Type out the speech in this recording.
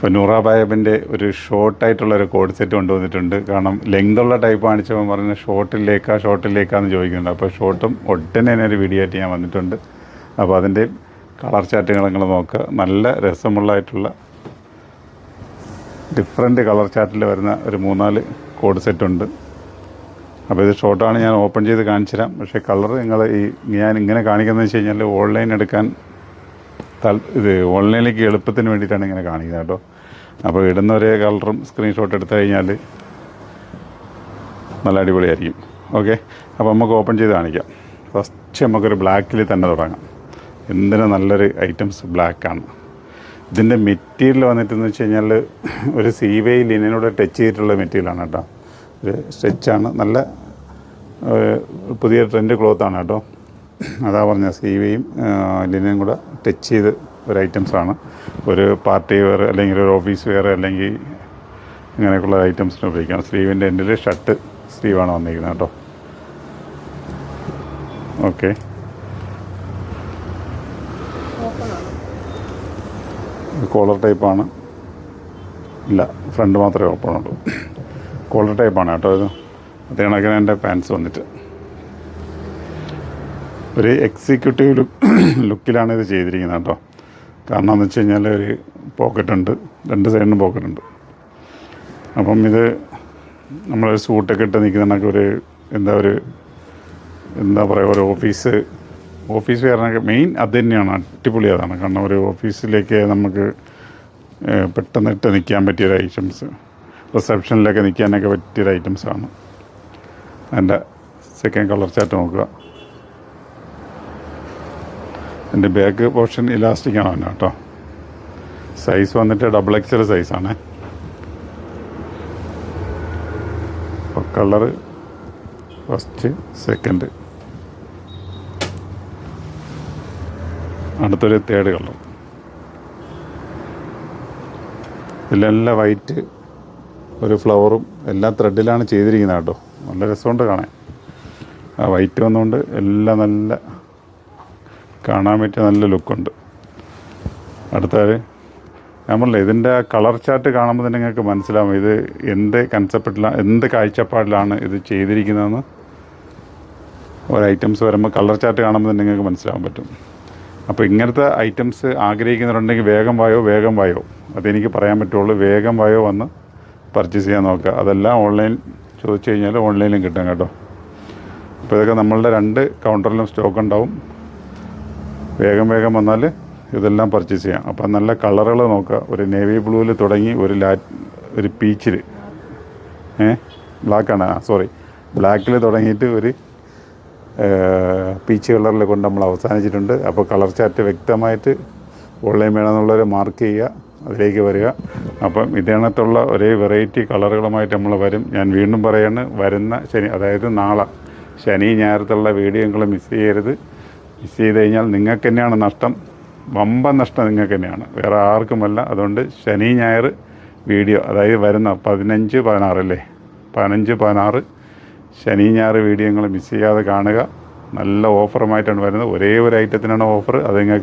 ഇപ്പോൾ നൂറാബായബിൻ്റെ ഒരു ഷോർട്ടായിട്ടുള്ളൊരു code set കൊണ്ടുവന്നിട്ടുണ്ട്. കാരണം ലെങ്തുള്ള ടൈപ്പ് കാണിച്ചപ്പോൾ പറഞ്ഞ് ഷോർട്ടിലേക്കാന്ന് ചോദിക്കുന്നുണ്ട്. അപ്പോൾ ഷോർട്ടും ഒട്ടനെ തന്നെ ഒരു വീഡിയോ ആയിട്ട് ഞാൻ വന്നിട്ടുണ്ട്. അപ്പോൾ അതിൻ്റെ കളർ ചാർട്ടുകൾ നിങ്ങൾ നോക്കുക. നല്ല രസമുള്ളതായിട്ടുള്ള ഡിഫറെൻറ്റ് കളർ ചാർട്ടിൽ വരുന്ന ഒരു 3-4 കോഡ് സെറ്റുണ്ട്. അപ്പോൾ ഇത് ഷോർട്ടാണ്, ഞാൻ ഓപ്പൺ ചെയ്ത് കാണിച്ചു തരാം. പക്ഷേ കളർ നിങ്ങൾ ഞാൻ ഇങ്ങനെ കാണിക്കുന്നത് വെച്ച് കഴിഞ്ഞാൽ ഓൺലൈൻ എടുക്കാൻ ഓൺലൈനിലേക്ക് എളുപ്പത്തിന് വേണ്ടിയിട്ടാണ് ഇങ്ങനെ കാണിക്കുന്നത് കേട്ടോ. അപ്പോൾ ഇടുന്ന ഒരേ കളറും സ്ക്രീൻഷോട്ട് എടുത്തു കഴിഞ്ഞാൽ നല്ല അടിപൊളിയായിരിക്കും. ഓക്കെ, അപ്പോൾ നമുക്ക് ഓപ്പൺ ചെയ്ത് കാണിക്കാം. ഫസ്റ്റ് നമുക്കൊരു ബ്ലാക്കിൽ തന്നെ തുടങ്ങാം. എന്തിനും നല്ലൊരു ഐറ്റംസ് ബ്ലാക്കാണ്. ഇതിൻ്റെ മെറ്റീരിയൽ വന്നിട്ടെന്ന് വെച്ച് കഴിഞ്ഞാൽ ഒരു സീവേ ലിനനോട് ടച്ച് ചെയ്തിട്ടുള്ള മെറ്റീരിയലാണ് കേട്ടോ. ഒരു സ്ട്രെച്ചാണ്, നല്ല പുതിയ ട്രെൻഡ് ക്ലോത്താണ് കേട്ടോ. അതാ പറഞ്ഞ സീവയും ലിനനും കൂടെ ടച്ച് ചെയ്ത് ഒരു ഐറ്റംസാണ്. ഒരു പാർട്ടി വെയർ അല്ലെങ്കിൽ ഒരു ഓഫീസ് വെയർ അല്ലെങ്കിൽ ഇങ്ങനെയൊക്കെയുള്ള ഐറ്റംസിന് ഉപയോഗിക്കാം. സ്ലീവിൻ്റെ എൻഡിൽ ഷർട്ട് സ്ലീവാണ് വന്നിരിക്കുന്നത് കേട്ടോ. ഓക്കെ, കോളർ ടൈപ്പാണ്. ഇല്ല, ഫ്രണ്ട് മാത്രമേ ഓപ്പൺ ഉള്ളൂ. കോളർ ടൈപ്പാണ് കേട്ടോ. ഇത് അതേ കണക്കിന് എൻ്റെ പാൻസ് വന്നിട്ട് ഒരു എക്സിക്യൂട്ടീവ് ലുക്കിലാണ് ഇത് ചെയ്തിരിക്കുന്നത് കേട്ടോ. കാരണം എന്ന് വെച്ച് കഴിഞ്ഞാൽ ഒരു പോക്കറ്റുണ്ട്, 2 സൈഡിനും പോക്കറ്റുണ്ട്. അപ്പം ഇത് നമ്മളൊരു സൂട്ടൊക്കെ ഇട്ട് നിൽക്കുന്നതൊക്കെ എന്താ പറയുക, ഒരു ഓഫീസ് വെയറിനൊക്കെ മെയിൻ അത് തന്നെയാണ്. അടിപൊളി അതാണ്. കാരണം ഒരു ഓഫീസിലേക്ക് നമുക്ക് പെട്ടെന്ന് ഇട്ട് നിൽക്കാൻ പറ്റിയൊരു ഐറ്റംസ്, റിസപ്ഷനിലൊക്കെ നിൽക്കാനൊക്കെ പറ്റിയൊരു ഐറ്റംസാണ്. അതിൻ്റെ സെക്കൻഡ് കളർ ചാർട്ട് നോക്കുക. എൻ്റെ ബാക്ക് പോർഷൻ ഇലാസ്റ്റിക്കാണ് അവന് കേട്ടോ. സൈസ് വന്നിട്ട് XXL സൈസാണ്. അപ്പോൾ കളറ് ഫസ്റ്റ്, സെക്കൻഡ്, അടുത്തൊരു തേർഡ് കളർ. ഇതിലെല്ലാം വൈറ്റ്, ഒരു ഫ്ലവറും എല്ലാം ത്രെഡിലാണ് ചെയ്തിരിക്കുന്നത് കേട്ടോ. നല്ല രസമുണ്ട് കാണാൻ. ആ വൈറ്റ് വന്നുകൊണ്ട് എല്ലാം നല്ല കാണാൻ പറ്റിയ നല്ല ലുക്കുണ്ട്. അടുത്തത് നമ്മളല്ലേ ഇതിൻ്റെ കളർ ചാർട്ട് കാണുമ്പോൾ തന്നെ നിങ്ങൾക്ക് മനസ്സിലാവും ഇത് എന്ത് കാഴ്ചപ്പാടിലാണ് ഇത് ചെയ്തിരിക്കുന്നതെന്ന്. ഒരു ഐറ്റംസ് വരുമ്പോൾ കളർ ചാർട്ട് കാണുമ്പോൾ തന്നെ നിങ്ങൾക്ക് മനസ്സിലാവാൻ പറ്റും. അപ്പോൾ ഇങ്ങനത്തെ ഐറ്റംസ് ആഗ്രഹിക്കുന്നവരുണ്ടെങ്കിൽ വേഗം വായോ അതെനിക്ക് പറയാൻ പറ്റുള്ളൂ. വേഗം വായോ വന്ന് പർച്ചേസ് ചെയ്യാൻ നോക്കുക. അതെല്ലാം ഓൺലൈൻ ചോദിച്ചു കഴിഞ്ഞാൽ ഓൺലൈനിലും കിട്ടും കേട്ടോ. അപ്പോൾ ഇതൊക്കെ നമ്മളുടെ 2 കൗണ്ടറിലും സ്റ്റോക്ക് ഉണ്ടാവും. വേഗം വന്നാൽ ഇതെല്ലാം പർച്ചേസ് ചെയ്യാം. അപ്പം നല്ല കളറുകൾ നോക്കുക. ഒരു നേവി ബ്ലൂവിൽ തുടങ്ങി ഒരു പീച്ചിൽ ബ്ലാക്കിൽ തുടങ്ങിയിട്ട് ഒരു പീച്ച് കളറിൽ കൊണ്ട് നമ്മൾ അവസാനിച്ചിട്ടുണ്ട്. അപ്പോൾ കളർ ചാർട്ട് വ്യക്തമായിട്ട് ഓൺലൈൻ വേണമെന്നുള്ളവർ മാർക്ക് ചെയ്യുക, അതിലേക്ക് വരിക. അപ്പം ഇതിനകത്തുള്ള ഒരേ വെറൈറ്റി കളറുകളുമായിട്ട് നമ്മൾ വരും. ഞാൻ വീണ്ടും പറയാണ്, വരുന്ന ശനി, അതായത് നാളെ ശനി ഞായറത്തുള്ള വീഡിയോ നിങ്ങൾ മിസ് ചെയ്യരുത്. മിസ് ചെയ്ത് കഴിഞ്ഞാൽ നിങ്ങൾക്ക് തന്നെയാണ് നഷ്ടം, വമ്പൻ നഷ്ടം നിങ്ങൾക്ക് തന്നെയാണ്, വേറെ ആർക്കുമല്ല. അതുകൊണ്ട് ശനി ഞായർ വീഡിയോ, അതായത് വരുന്ന 15, 16 ശനി ഞായർ വീഡിയോ നിങ്ങൾ മിസ് ചെയ്യാതെ കാണുക. നല്ല ഓഫറുമായിട്ടാണ് വരുന്നത്. ഒരേ ഒരു ഐറ്റത്തിനാണ് ഓഫർ. അത് നിങ്ങൾക്ക്